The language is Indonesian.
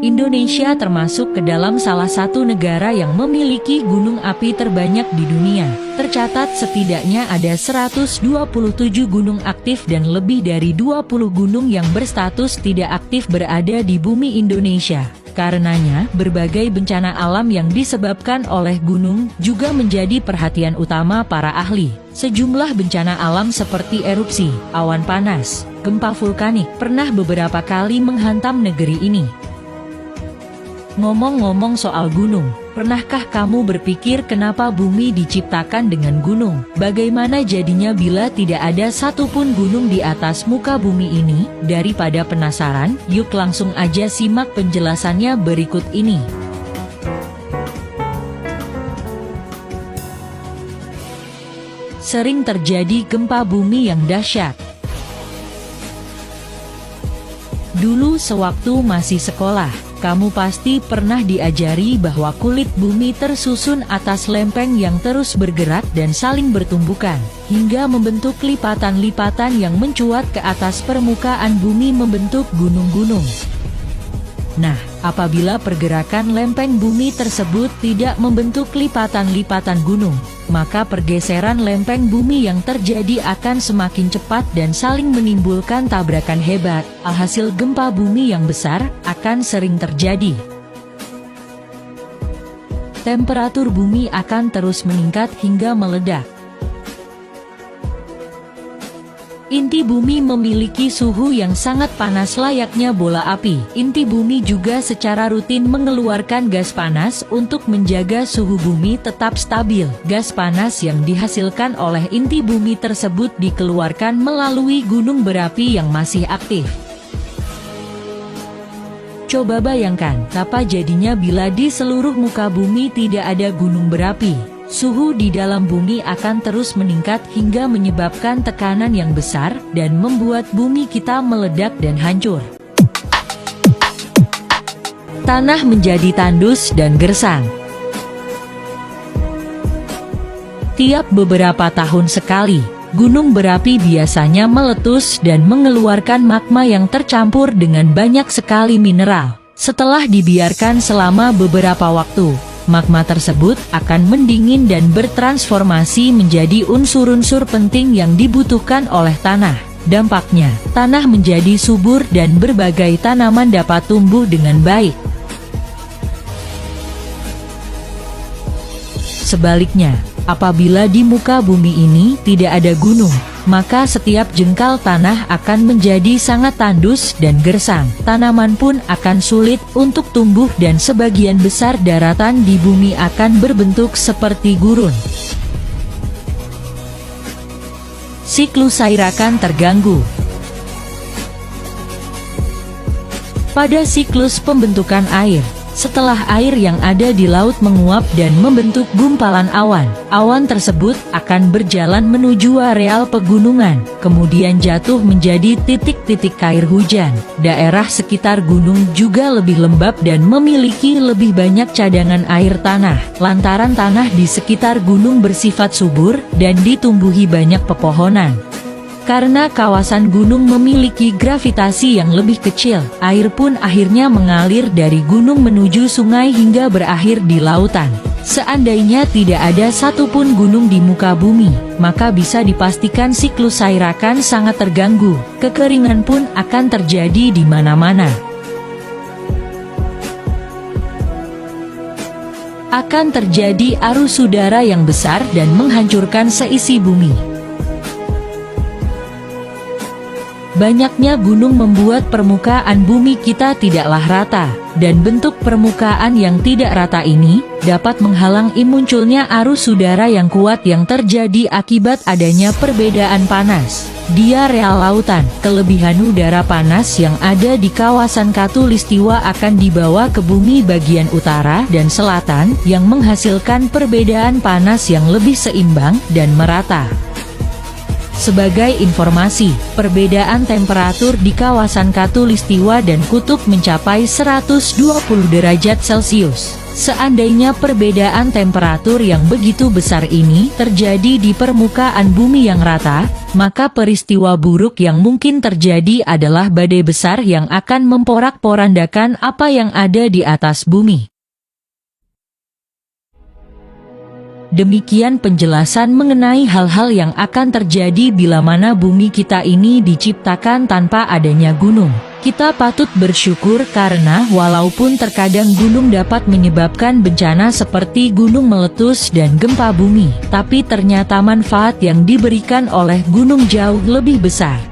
Indonesia termasuk ke dalam salah satu negara yang memiliki gunung api terbanyak di dunia. Tercatat setidaknya ada 127 gunung aktif dan lebih dari 20 gunung yang berstatus tidak aktif berada di bumi Indonesia. Karenanya, berbagai bencana alam yang disebabkan oleh gunung juga menjadi perhatian utama para ahli. Sejumlah bencana alam seperti erupsi, awan panas, gempa vulkanik pernah beberapa kali menghantam negeri ini. Ngomong-ngomong soal gunung, pernahkah kamu berpikir kenapa bumi diciptakan dengan gunung? Bagaimana jadinya bila tidak ada satupun gunung di atas muka bumi ini? Daripada penasaran, yuk langsung aja simak penjelasannya berikut ini. Sering terjadi gempa bumi yang dahsyat. Dulu sewaktu masih sekolah, kamu pasti pernah diajari bahwa kulit bumi tersusun atas lempeng yang terus bergerak dan saling bertumbukan, hingga membentuk lipatan-lipatan yang mencuat ke atas permukaan bumi membentuk gunung-gunung. Nah, apabila pergerakan lempeng bumi tersebut tidak membentuk lipatan-lipatan gunung, maka pergeseran lempeng bumi yang terjadi akan semakin cepat dan saling menimbulkan tabrakan hebat. Alhasil gempa bumi yang besar akan sering terjadi. Temperatur bumi akan terus meningkat hingga meledak. Inti bumi memiliki suhu yang sangat panas layaknya bola api. Inti bumi juga secara rutin mengeluarkan gas panas untuk menjaga suhu bumi tetap stabil. Gas panas yang dihasilkan oleh inti bumi tersebut dikeluarkan melalui gunung berapi yang masih aktif. Coba bayangkan, apa jadinya bila di seluruh muka bumi tidak ada gunung berapi? Suhu di dalam bumi akan terus meningkat hingga menyebabkan tekanan yang besar dan membuat bumi kita meledak dan hancur. Tanah menjadi tandus dan gersang. Tiap beberapa tahun sekali, gunung berapi biasanya meletus dan mengeluarkan magma yang tercampur dengan banyak sekali mineral. Setelah dibiarkan selama beberapa waktu, magma tersebut akan mendingin dan bertransformasi menjadi unsur-unsur penting yang dibutuhkan oleh tanah. Dampaknya, tanah menjadi subur dan berbagai tanaman dapat tumbuh dengan baik. Sebaliknya, apabila di muka bumi ini tidak ada gunung, maka setiap jengkal tanah akan menjadi sangat tandus dan gersang. Tanaman pun akan sulit untuk tumbuh dan sebagian besar daratan di bumi akan berbentuk seperti gurun. Siklus air akan terganggu. Pada siklus pembentukan air, setelah air yang ada di laut menguap dan membentuk gumpalan awan, awan tersebut akan berjalan menuju areal pegunungan, kemudian jatuh menjadi titik-titik air hujan. Daerah sekitar gunung juga lebih lembab dan memiliki lebih banyak cadangan air tanah, lantaran tanah di sekitar gunung bersifat subur dan ditumbuhi banyak pepohonan. Karena kawasan gunung memiliki gravitasi yang lebih kecil, air pun akhirnya mengalir dari gunung menuju sungai hingga berakhir di lautan. Seandainya tidak ada satupun gunung di muka bumi, maka bisa dipastikan siklus air akan sangat terganggu. Kekeringan pun akan terjadi di mana-mana. Akan terjadi arus udara yang besar dan menghancurkan seisi bumi. Banyaknya gunung membuat permukaan bumi kita tidaklah rata, dan bentuk permukaan yang tidak rata ini dapat menghalangi munculnya arus udara yang kuat yang terjadi akibat adanya perbedaan panas di area lautan. Kelebihan udara panas yang ada di kawasan Khatulistiwa akan dibawa ke bumi bagian utara dan selatan yang menghasilkan perbedaan panas yang lebih seimbang dan merata. Sebagai informasi, perbedaan temperatur di kawasan Khatulistiwa dan Kutub mencapai 120 derajat Celcius. Seandainya perbedaan temperatur yang begitu besar ini terjadi di permukaan bumi yang rata, maka peristiwa buruk yang mungkin terjadi adalah badai besar yang akan memporak-porandakan apa yang ada di atas bumi. Demikian penjelasan mengenai hal-hal yang akan terjadi bila mana bumi kita ini diciptakan tanpa adanya gunung. Kita patut bersyukur karena walaupun terkadang gunung dapat menyebabkan bencana seperti gunung meletus dan gempa bumi, tapi ternyata manfaat yang diberikan oleh gunung jauh lebih besar.